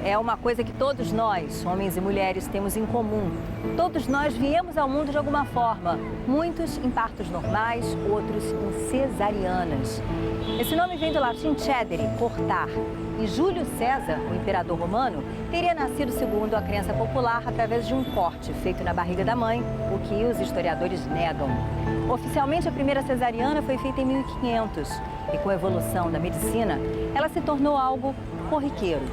é uma coisa que todos nós, homens e mulheres, temos em comum. Todos nós viemos ao mundo de alguma forma, muitos em partos normais, outros em cesarianas. Esse nome vem do latim cedere, cortar. E Júlio César, o imperador romano, teria nascido, segundo a crença popular, através de um corte feito na barriga da mãe, o que os historiadores negam. Oficialmente, a primeira cesariana foi feita em 1500 e, com a evolução da medicina, ela se tornou algo corriqueiro.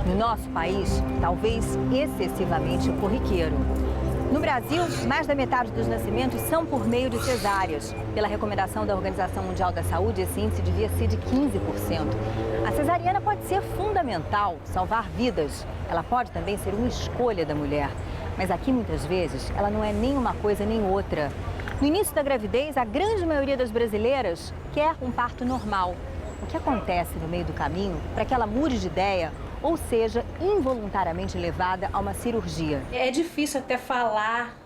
No nosso país, talvez excessivamente corriqueiro. No Brasil, mais da metade dos nascimentos são por meio de cesáreas. Pela recomendação da Organização Mundial da Saúde, esse índice devia ser de 15%. A cesariana pode ser fundamental, salvar vidas. Ela pode também ser uma escolha da mulher. Mas aqui, muitas vezes, ela não é nem uma coisa nem outra. No início da gravidez, a grande maioria das brasileiras quer um parto normal. O que acontece no meio do caminho para que ela mude de ideia ou seja involuntariamente levada a uma cirurgia? É difícil até falar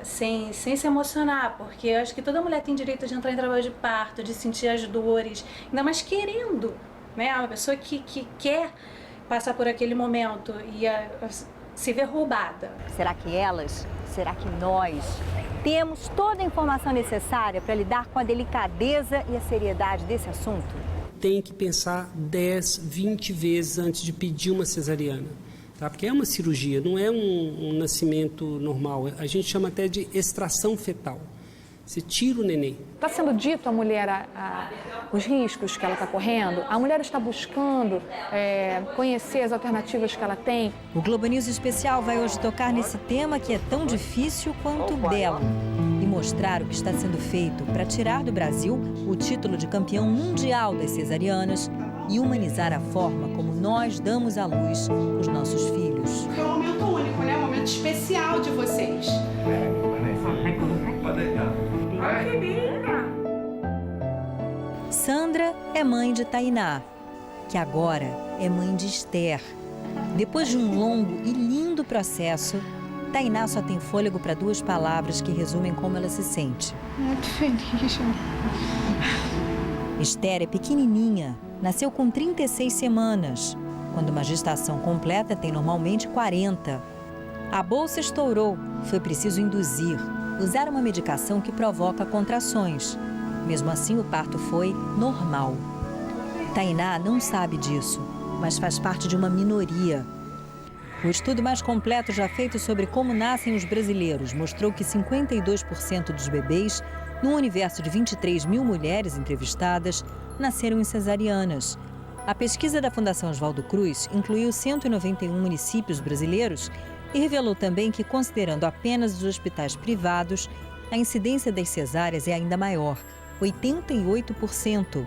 sem se emocionar, porque eu acho que toda mulher tem direito de entrar em trabalho de parto, de sentir as dores, ainda mais querendo, né? Uma pessoa que quer passar por aquele momento e se ver roubada. Será que elas, será que nós temos toda a informação necessária para lidar com a delicadeza e a seriedade desse assunto? Tem que pensar 10, 20 vezes antes de pedir uma cesariana, tá? Porque é uma cirurgia, não é um nascimento normal. A gente chama até de extração fetal. Você tira o neném. Está sendo dito à mulher os riscos que ela está correndo? A mulher está buscando conhecer as alternativas que ela tem? O Globo News Especial vai hoje tocar nesse tema que é tão difícil quanto belo e mostrar o que está sendo feito para tirar do Brasil o título de campeão mundial das cesarianas e humanizar a forma como nós damos à luz os nossos filhos. É um momento único, né? Um momento especial de vocês. Sandra é mãe de Tainá, que agora é mãe de Esther. Depois de um longo e lindo processo, Tainá só tem fôlego para 2 palavras que resumem como ela se sente. Muito feliz. Esther é pequenininha, nasceu com 36 semanas, quando uma gestação completa tem normalmente 40. A bolsa estourou, foi preciso induzir, usar uma medicação que provoca contrações. Mesmo assim, o parto foi normal. Tainá não sabe disso, mas faz parte de uma minoria. O estudo mais completo já feito sobre como nascem os brasileiros mostrou que 52% dos bebês, num universo de 23 mil mulheres entrevistadas, nasceram em cesarianas. A pesquisa da Fundação Oswaldo Cruz incluiu 191 municípios brasileiros e revelou também que, considerando apenas os hospitais privados, a incidência das cesáreas é ainda maior, 88%.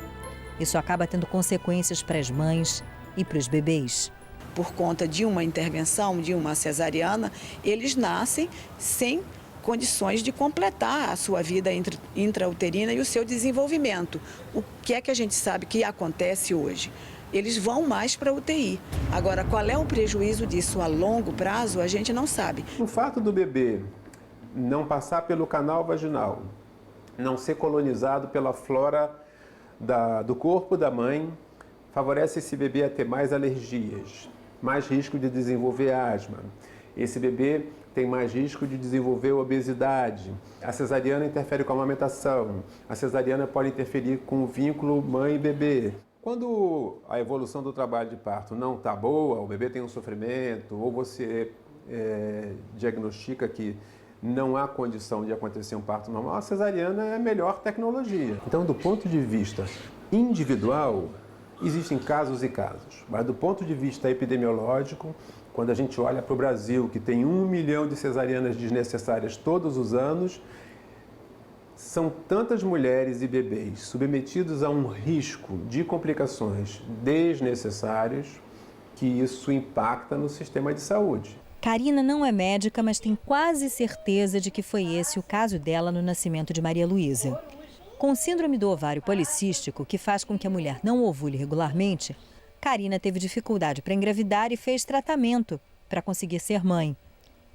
Isso acaba tendo consequências para as mães e para os bebês. Por conta de uma intervenção, de uma cesariana, eles nascem sem condições de completar a sua vida intrauterina e o seu desenvolvimento. O que é que a gente sabe que acontece hoje? Eles vão mais para a UTI. Agora, qual é o prejuízo disso a longo prazo, a gente não sabe. O fato do bebê não passar pelo canal vaginal, não ser colonizado pela flora do corpo da mãe, favorece esse bebê a ter mais alergias, mais risco de desenvolver asma. Esse bebê tem mais risco de desenvolver obesidade. A cesariana interfere com a amamentação. A cesariana pode interferir com o vínculo mãe e bebê. Quando a evolução do trabalho de parto não está boa, o bebê tem um sofrimento, ou você diagnostica que não há condição de acontecer um parto normal, a cesariana é a melhor tecnologia. Então, do ponto de vista individual, existem casos e casos, mas do ponto de vista epidemiológico, quando a gente olha para o Brasil, que tem 1 milhão de cesarianas desnecessárias todos os anos, são tantas mulheres e bebês submetidos a um risco de complicações desnecessárias que isso impacta no sistema de saúde. Karina não é médica, mas tem quase certeza de que foi esse o caso dela no nascimento de Maria Luísa. Com síndrome do ovário policístico, que faz com que a mulher não ovule regularmente, Karina teve dificuldade para engravidar e fez tratamento para conseguir ser mãe.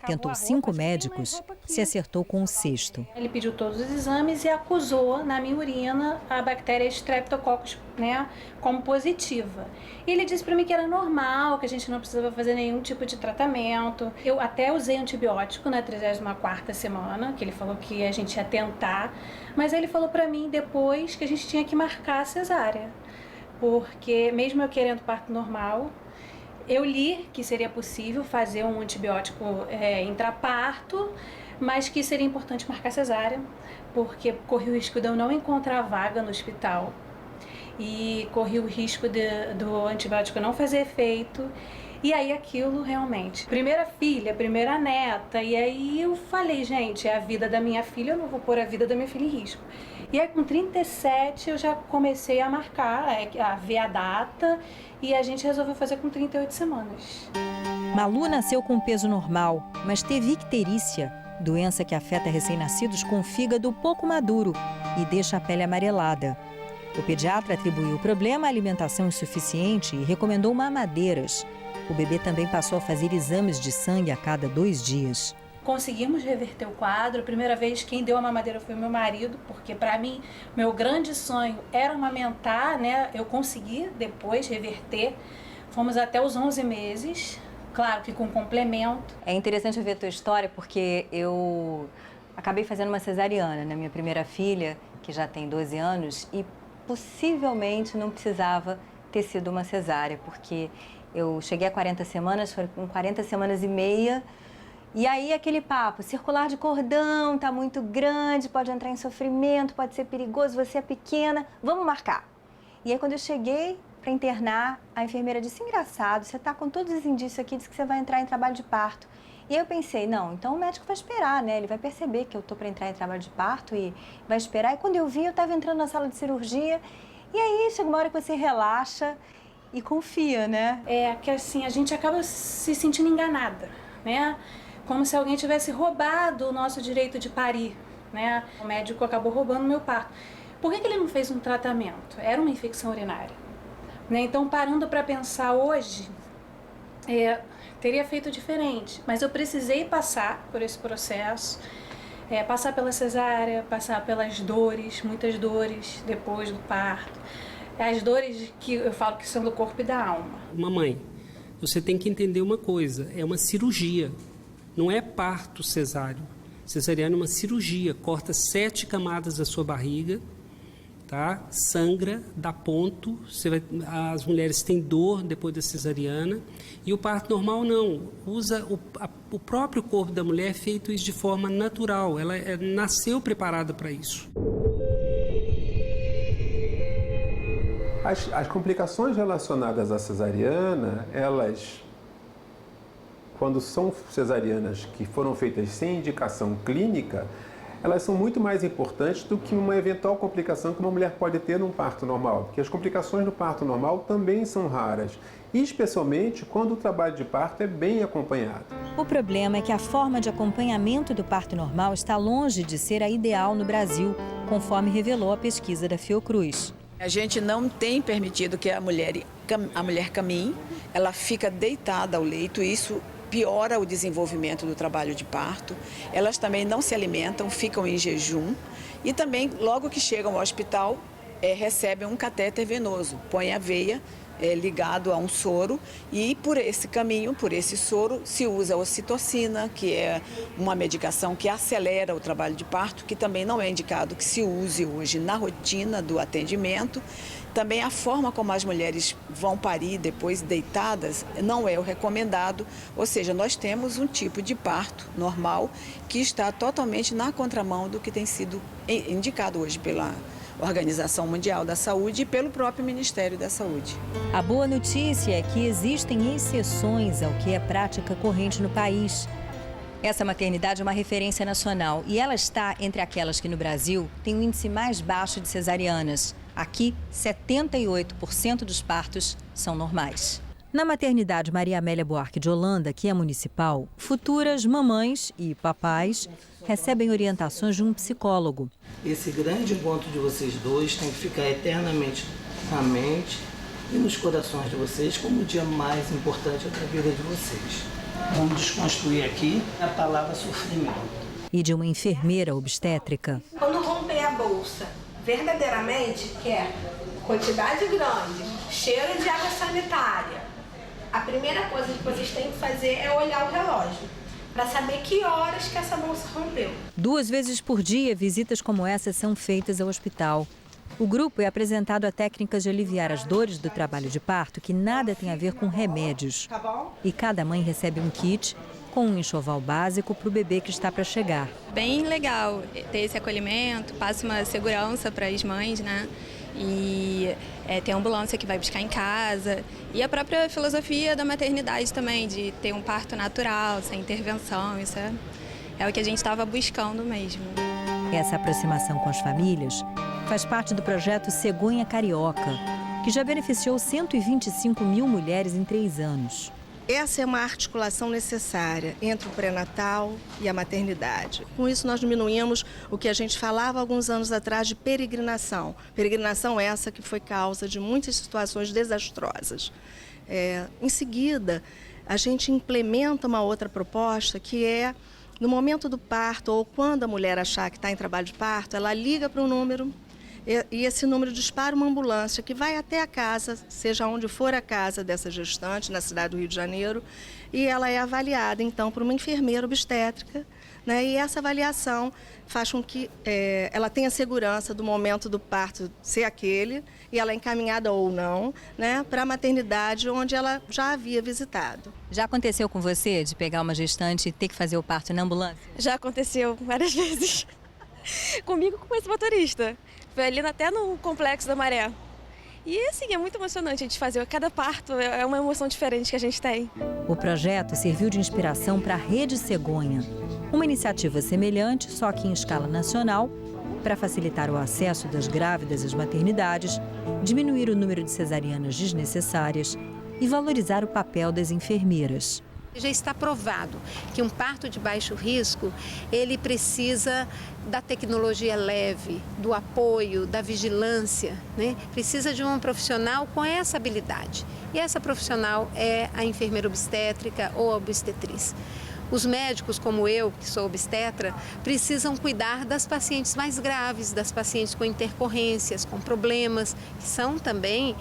Tentou 5 médicos, se acertou com o 6º. Ele pediu todos os exames e acusou na minha urina a bactéria Streptococcus, né, como positiva. E ele disse para mim que era normal, que a gente não precisava fazer nenhum tipo de tratamento. Eu até usei antibiótico na 34ª semana, que ele falou que a gente ia tentar, mas ele falou para mim depois que a gente tinha que marcar a cesárea, porque mesmo eu querendo parto normal, eu li que seria possível fazer um antibiótico intraparto, mas que seria importante marcar cesárea, porque corri o risco de eu não encontrar vaga no hospital e corri o risco do antibiótico não fazer efeito. E aí aquilo realmente, primeira filha, primeira neta, e aí eu falei, gente, é a vida da minha filha, eu não vou pôr a vida da minha filha em risco. E aí com 37 eu já comecei a marcar, a ver a data, e a gente resolveu fazer com 38 semanas. Malu nasceu com peso normal, mas teve icterícia, doença que afeta recém-nascidos com fígado pouco maduro e deixa a pele amarelada. O pediatra atribuiu o problema à alimentação insuficiente e recomendou mamadeiras. O bebê também passou a fazer exames de sangue a cada 2 dias. Conseguimos reverter o quadro. A primeira vez quem deu a mamadeira foi meu marido, porque para mim, meu grande sonho era amamentar, né? Eu consegui depois reverter. Fomos até os 11 meses, claro que com complemento. É interessante ver a tua história porque eu acabei fazendo uma cesariana na minha primeira filha, que já tem 12 anos, e possivelmente não precisava ter sido uma cesárea, porque eu cheguei a 40 semanas, foi com 40 semanas e meia, e aí aquele papo, circular de cordão, tá muito grande, pode entrar em sofrimento, pode ser perigoso, você é pequena, vamos marcar. E aí quando eu cheguei para internar, a enfermeira disse, engraçado, você tá com todos os indícios aqui, disse que você vai entrar em trabalho de parto. E aí eu pensei, não, então o médico vai esperar, né? Ele vai perceber que eu tô para entrar em trabalho de parto e vai esperar. E quando eu vi, eu tava entrando na sala de cirurgia, e aí chega uma hora que você relaxa e confia, né? É que assim, a gente acaba se sentindo enganada, né? Como se alguém tivesse roubado o nosso direito de parir, né? O médico acabou roubando o meu parto. Por que ele não fez um tratamento? Era uma infecção urinária, né? Então, parando para pensar hoje, teria feito diferente. Mas eu precisei passar por esse processo, passar pela cesárea, passar pelas dores, muitas dores depois do parto. As dores que eu falo que são do corpo e da alma. Mamãe, você tem que entender uma coisa, é uma cirurgia, não é parto cesáreo. Cesariana é uma cirurgia, corta 7 camadas da sua barriga, tá? Sangra, dá ponto, as mulheres têm dor depois da cesariana, e o parto normal não, usa o próprio corpo da mulher feito isso de forma natural, ela nasceu preparada para isso. As complicações relacionadas à cesariana, elas, quando são cesarianas que foram feitas sem indicação clínica, elas são muito mais importantes do que uma eventual complicação que uma mulher pode ter num parto normal, porque as complicações do parto normal também são raras, e especialmente quando o trabalho de parto é bem acompanhado. O problema é que a forma de acompanhamento do parto normal está longe de ser a ideal no Brasil, conforme revelou a pesquisa da Fiocruz. A gente não tem permitido que a mulher caminhe, ela fica deitada ao leito, e isso piora o desenvolvimento do trabalho de parto. Elas também não se alimentam, ficam em jejum e também, logo que chegam ao hospital, recebem um catéter venoso, põe a veia ligado a um soro e por esse caminho, por esse soro, se usa a ocitocina, que é uma medicação que acelera o trabalho de parto, que também não é indicado que se use hoje na rotina do atendimento. Também a forma como as mulheres vão parir depois deitadas não é o recomendado, ou seja, nós temos um tipo de parto normal que está totalmente na contramão do que tem sido indicado hoje pela Organização Mundial da Saúde e pelo próprio Ministério da Saúde. A boa notícia é que existem exceções ao que é prática corrente no país. Essa maternidade é uma referência nacional e ela está entre aquelas que no Brasil tem o índice mais baixo de cesarianas. Aqui, 78% dos partos são normais. Na maternidade Maria Amélia Buarque de Holanda, que é municipal, futuras mamães e papais recebem orientações de um psicólogo. Esse grande encontro de vocês dois tem que ficar eternamente na mente e nos corações de vocês como o dia mais importante da vida de vocês. Vamos desconstruir aqui a palavra sofrimento. E de uma enfermeira obstétrica. Quando romper a bolsa, verdadeiramente quer quantidade grande, cheiro de água sanitária, a primeira coisa que vocês têm que fazer é olhar o relógio, para saber que horas que essa bolsa rompeu. 2 vezes por dia, visitas como essa são feitas ao hospital. O grupo é apresentado a técnicas de aliviar as dores do trabalho de parto que nada tem a ver com remédios. E cada mãe recebe um kit com um enxoval básico para o bebê que está para chegar. Bem legal ter esse acolhimento, passa uma segurança para as mães, né? E tem ambulância que vai buscar em casa. E a própria filosofia da maternidade também, de ter um parto natural, sem intervenção, isso é o que a gente estava buscando mesmo. Essa aproximação com as famílias faz parte do projeto Cegonha Carioca, que já beneficiou 125 mil mulheres em 3 anos. Essa é uma articulação necessária entre o pré-natal e a maternidade. Com isso, nós diminuímos o que a gente falava alguns anos atrás de peregrinação. Peregrinação essa que foi causa de muitas situações desastrosas. Em seguida, a gente implementa uma outra proposta que é, no momento do parto ou quando a mulher achar que está em trabalho de parto, ela liga para um número e esse número dispara uma ambulância que vai até a casa, seja onde for a casa dessa gestante, na cidade do Rio de Janeiro, e ela é avaliada, então, por uma enfermeira obstétrica, né? E essa avaliação faz com que ela tenha segurança do momento do parto ser aquele, e ela é encaminhada ou não, né, para a maternidade onde ela já havia visitado. Já aconteceu com você de pegar uma gestante e ter que fazer o parto na ambulância? Já aconteceu várias vezes. Comigo com esse motorista. Foi ali até no Complexo da Maré. E assim, é muito emocionante a gente fazer. Cada parto é uma emoção diferente que a gente tem. O projeto serviu de inspiração para a Rede Cegonha, uma iniciativa semelhante, só que em escala nacional, para facilitar o acesso das grávidas às maternidades, diminuir o número de cesarianas desnecessárias e valorizar o papel das enfermeiras. Já está provado que um parto de baixo risco, ele precisa da tecnologia leve, do apoio, da vigilância, né? Precisa de um profissional com essa habilidade. E essa profissional é a enfermeira obstétrica ou a obstetriz. Os médicos, como eu, que sou obstetra, precisam cuidar das pacientes mais graves, das pacientes com intercorrências, com problemas, que são também,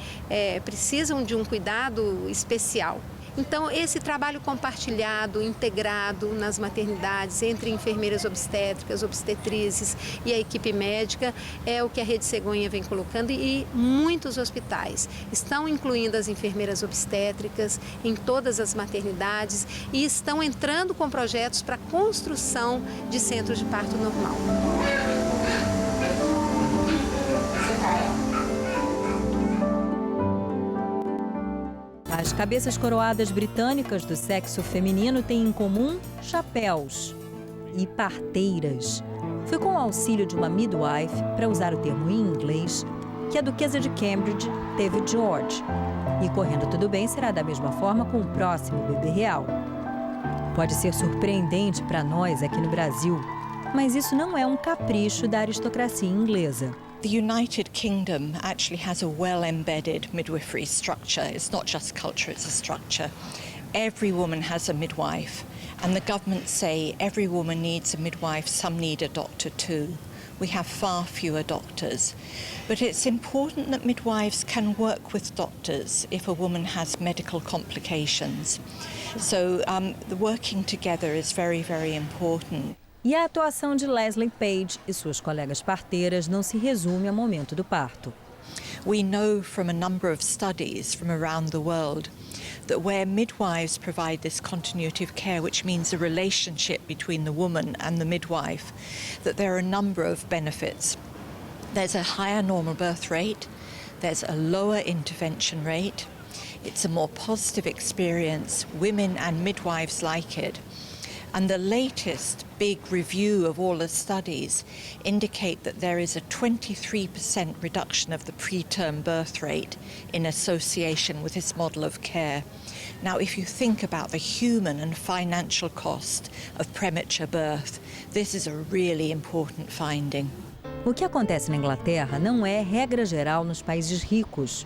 precisam de um cuidado especial. Então, esse trabalho compartilhado, integrado nas maternidades, entre enfermeiras obstétricas, obstetrizes e a equipe médica, é o que a Rede Cegonha vem colocando e muitos hospitais estão incluindo as enfermeiras obstétricas em todas as maternidades e estão entrando com projetos para a construção de centros de parto normal. As cabeças coroadas britânicas do sexo feminino têm em comum chapéus e parteiras. Foi com o auxílio de uma midwife, para usar o termo em inglês, que a duquesa de Cambridge teve George. E correndo tudo bem, será da mesma forma com o próximo bebê real. Pode ser surpreendente para nós aqui no Brasil, mas isso não é um capricho da aristocracia inglesa. The United Kingdom actually has a well-embedded midwifery structure. It's not just culture, it's a structure. Every woman has a midwife, and the government say every woman needs a midwife, some need a doctor too. We have far fewer doctors. But it's important that midwives can work with doctors if a woman has medical complications. So the working together is very, very important. E a atuação de Leslie Page e suas colegas parteiras não se resume ao momento do parto. We know from a number of studies from around the world that where midwives provide this continuity of care, which means a relationship between the woman and the midwife, that there are a number of benefits. There's a higher normal birth rate, there's a lower intervention rate, it's a more positive experience, women and midwives like it. And the latest big review of all the studies indicate that there is a 23% reduction of the preterm birth rate in association with this model of care. Now, if you think about the human and financial cost of premature birth, this is a really important finding. O que acontece na Inglaterra não é regra geral nos países ricos.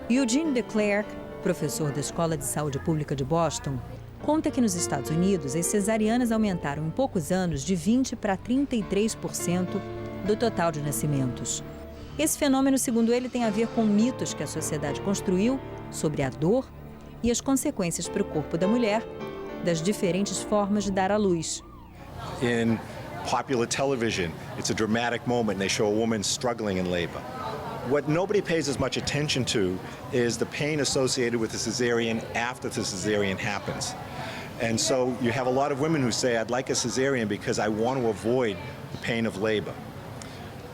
Eugene de Klerk, professor da Escola de Saúde Pública de Boston, conta que nos Estados Unidos as cesarianas aumentaram em poucos anos de 20% para 33% do total de nascimentos. Esse fenômeno, segundo ele, tem a ver com mitos que a sociedade construiu sobre a dor e as consequências para o corpo da mulher das diferentes formas de dar à luz. In popular television, it's a dramatic moment and they show a woman struggling in labor. What nobody pays as much attention to is the pain associated with the cesarean after the cesarean happens. And so you have a lot of women who say, I'd like a cesarean because I want to avoid the pain of labor.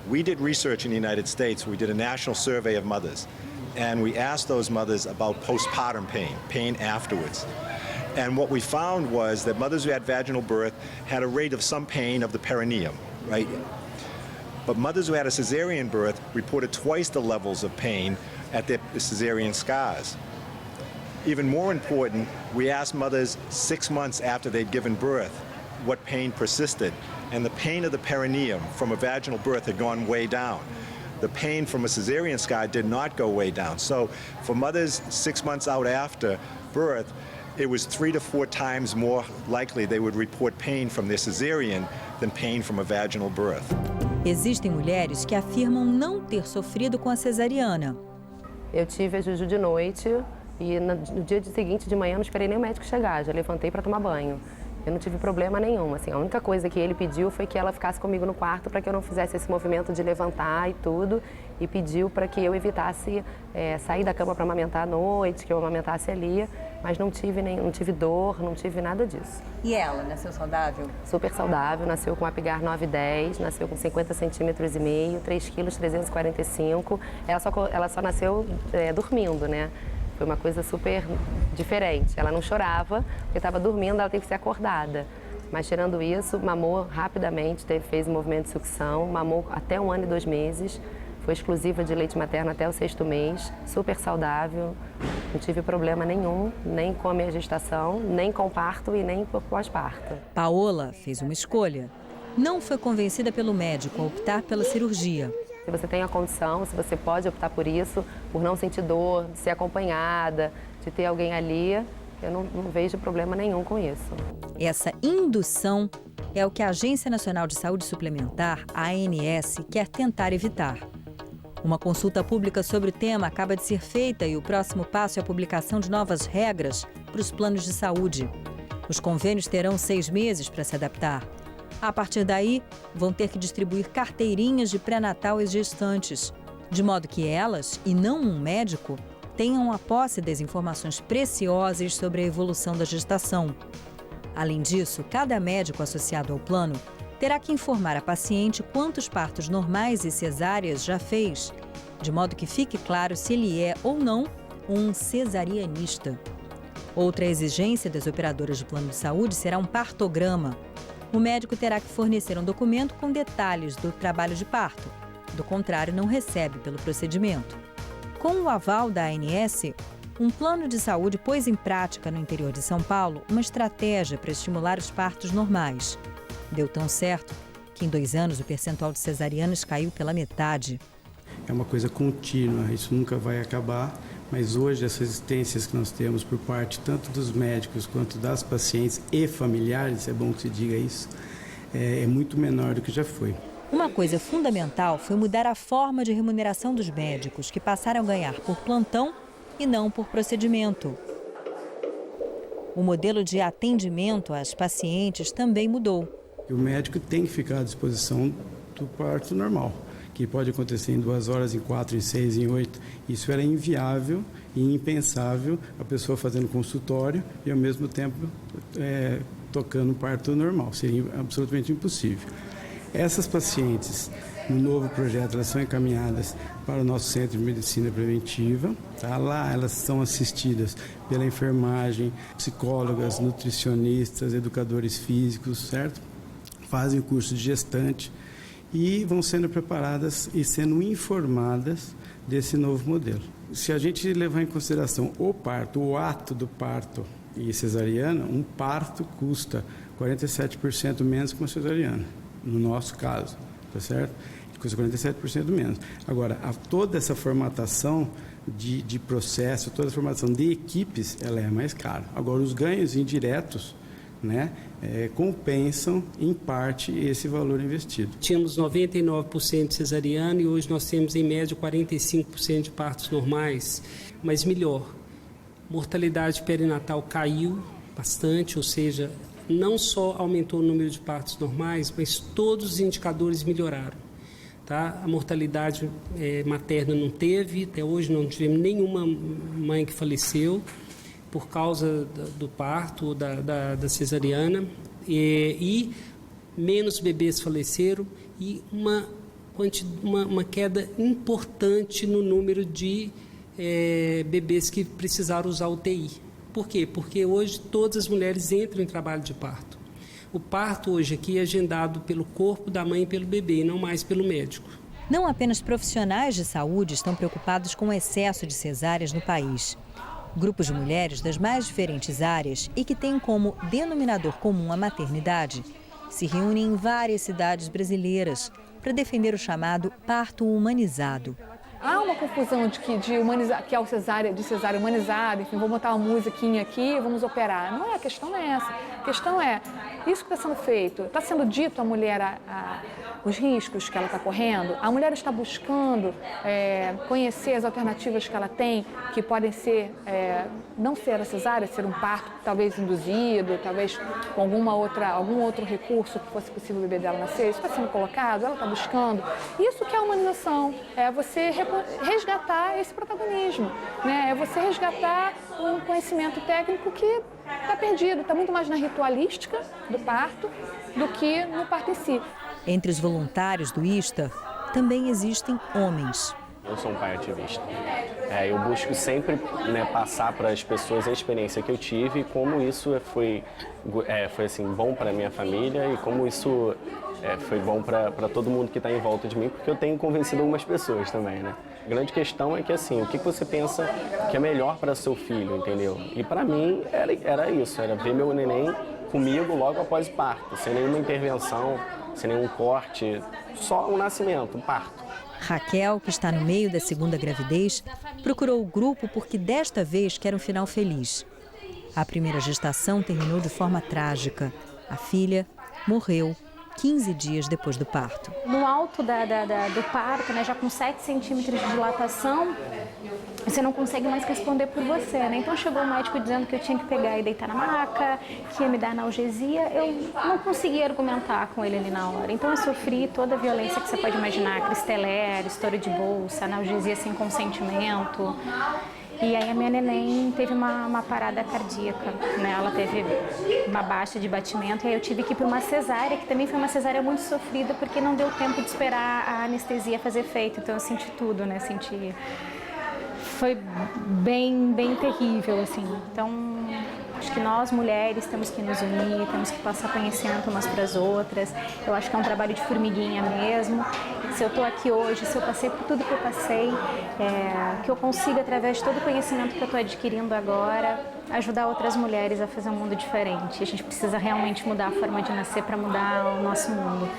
We did research in the United States. We did a national survey of mothers, and we asked those mothers about postpartum pain, pain afterwards. And what we found was that mothers who had vaginal birth had a rate of some pain of the perineum, right? But mothers who had a cesarean birth reported twice the levels of pain at their cesarean scars. Even more important, we asked mothers 6 months after they'd given birth what pain persisted, and the pain of the perineum from a vaginal birth had gone way down. The pain from a cesarean scar did not go way down. So for mothers 6 months out after birth, it was 3 to 4 times more likely they would report pain from their cesarean than pain from a vaginal birth. Existem mulheres que afirmam não ter sofrido com a cesariana. Eu tive a Juju de noite e no dia seguinte de manhã eu não esperei nem o médico chegar, já levantei para tomar banho. Eu não tive problema nenhum, assim, a única coisa que ele pediu foi que ela ficasse comigo no quarto para que eu não fizesse esse movimento de levantar e tudo, e pediu para que eu evitasse sair da cama para amamentar à noite, que eu amamentasse ali, mas não tive dor, não tive nada disso. E ela, nasceu saudável? Super saudável, nasceu com Apgar 910, nasceu com 50 centímetros e meio, 3 quilos 345, ela só nasceu dormindo, né? Foi uma coisa super diferente. Ela não chorava, porque estava dormindo, ela teve que ser acordada. Mas tirando isso, mamou rapidamente, fez um movimento de sucção, mamou até 1 ano e 2 meses. Foi exclusiva de leite materno até o 6º mês, super saudável. Não tive problema nenhum, nem com a minha gestação, nem com o parto e nem por pós-parto. Paola fez uma escolha. Não foi convencida pelo médico a optar pela cirurgia. Se você tem a condição, se você pode optar por isso, por não sentir dor, de ser acompanhada, de ter alguém ali, eu não vejo problema nenhum com isso. Essa indução é o que a Agência Nacional de Saúde Suplementar, a ANS, quer tentar evitar. Uma consulta pública sobre o tema acaba de ser feita e o próximo passo é a publicação de novas regras para os planos de saúde. Os convênios terão 6 meses para se adaptar. A partir daí, vão ter que distribuir carteirinhas de pré-natal às gestantes, de modo que elas, e não um médico, tenham a posse das informações preciosas sobre a evolução da gestação. Além disso, cada médico associado ao plano terá que informar a paciente quantos partos normais e cesáreas já fez, de modo que fique claro se ele é ou não um cesarianista. Outra exigência das operadoras de plano de saúde será um partograma. O médico terá que fornecer um documento com detalhes do trabalho de parto. Do contrário, não recebe pelo procedimento. Com o aval da ANS, um plano de saúde pôs em prática no interior de São Paulo uma estratégia para estimular os partos normais. Deu tão certo que em 2 anos o percentual de cesarianas caiu pela metade. É uma coisa contínua, isso nunca vai acabar. Mas hoje as resistências que nós temos por parte tanto dos médicos quanto das pacientes e familiares, é bom que se diga isso, é muito menor do que já foi. Uma coisa fundamental foi mudar a forma de remuneração dos médicos, que passaram a ganhar por plantão e não por procedimento. O modelo de atendimento às pacientes também mudou. O médico tem que ficar à disposição do parto normal, que pode acontecer em 2 horas, em 4, em 6, em 8. Isso era inviável e impensável, a pessoa fazendo consultório e, ao mesmo tempo, tocando um parto normal. Seria absolutamente impossível. Essas pacientes, no novo projeto, elas são encaminhadas para o nosso Centro de Medicina Preventiva. Tá? Lá elas são assistidas pela enfermagem, psicólogas, nutricionistas, educadores físicos, certo? Fazem o curso de gestante e vão sendo preparadas e sendo informadas desse novo modelo. Se a gente levar em consideração o parto, o ato do parto e cesariana, um parto custa 47% menos que uma cesariana, no nosso caso, tá certo? Custa 47% menos. Agora, toda essa formatação de processo, toda a formação de equipes, ela é mais cara. Agora, os ganhos indiretos, né, compensam, em parte, esse valor investido. Tínhamos 99% de cesariana e hoje nós temos, em média, 45% de partos normais, mas melhor. Mortalidade perinatal caiu bastante, ou seja, não só aumentou o número de partos normais, mas todos os indicadores melhoraram. Tá? A mortalidade materna não teve, até hoje não tivemos nenhuma mãe que faleceu por causa do parto ou da cesariana, e menos bebês faleceram e uma queda importante no número de bebês que precisaram usar UTI. Por quê? Porque hoje todas as mulheres entram em trabalho de parto. O parto hoje aqui é agendado pelo corpo da mãe e pelo bebê, e não mais pelo médico. Não apenas profissionais de saúde estão preocupados com o excesso de cesáreas no país. Grupos de mulheres das mais diferentes áreas e que têm como denominador comum a maternidade se reúnem em várias cidades brasileiras para defender o chamado parto humanizado. Há uma confusão de humanizar, que é o cesárea humanizado, enfim, vou botar uma musiquinha aqui, vamos operar. Não é, a questão não é essa. A questão é, isso que está sendo feito, está sendo dito à mulher os riscos que ela está correndo, a mulher está buscando conhecer as alternativas que ela tem, que podem ser, não ser a cesárea, ser um parto talvez induzido, talvez com algum outro recurso que fosse possível o bebê dela nascer. Isso está sendo colocado, ela está buscando. Isso que é a humanização, é você resgatar esse protagonismo, né? É você resgatar um conhecimento técnico que está perdido, está muito mais na ritualística do parto do que no parto em si. Entre os voluntários do ISTA também existem homens. Eu sou um pai ativista. Eu busco sempre, né, passar para as pessoas a experiência que eu tive e como isso foi assim, bom para a minha família e como isso foi bom para todo mundo que está em volta de mim, porque eu tenho convencido algumas pessoas também, né? A grande questão é que, assim, o que você pensa que é melhor para seu filho, entendeu? E para mim era isso, era ver meu neném comigo logo após o parto, sem nenhuma intervenção, sem nenhum corte, só um nascimento, um parto. Raquel, que está no meio da segunda gravidez, procurou o grupo porque desta vez quer um final feliz. A primeira gestação terminou de forma trágica. A filha morreu 15 dias depois do parto. No alto do parto, né, já com 7 centímetros de dilatação, você não consegue mais responder por você, né? Então chegou o médico dizendo que eu tinha que pegar e deitar na maca, que ia me dar analgesia. Eu não consegui argumentar com ele ali na hora. Então eu sofri toda a violência que você pode imaginar, cristelera, estouro de bolsa, analgesia sem consentimento. E aí a minha neném teve uma parada cardíaca, né? Ela teve uma baixa de batimento e aí eu tive que ir para uma cesárea, que também foi uma cesárea muito sofrida, porque não deu tempo de esperar a anestesia fazer efeito. Então eu senti tudo, né? Foi bem terrível, assim. Então, acho que nós, mulheres, temos que nos unir, temos que passar conhecimento umas para as outras. Eu acho que é um trabalho de formiguinha mesmo. Se eu estou aqui hoje, se eu passei por tudo que eu passei, que eu consiga, através de todo o conhecimento que eu estou adquirindo agora, ajudar outras mulheres a fazer um mundo diferente. A gente precisa realmente mudar a forma de nascer para mudar o nosso mundo.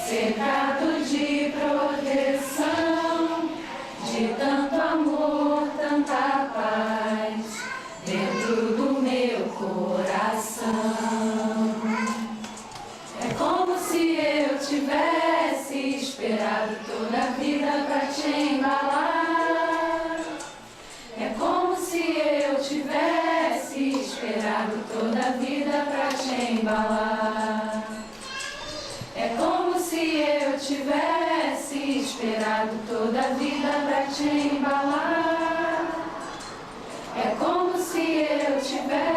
Cercado de proteção, de tanto amor, tanta paz, dentro do meu coração. É como se eu tivesse esperado toda a vida pra te embalar. É como se eu tivesse esperado toda a vida pra te embalar. É como se eu tivesse esperado toda a vida pra te embalar. É como se eu tivesse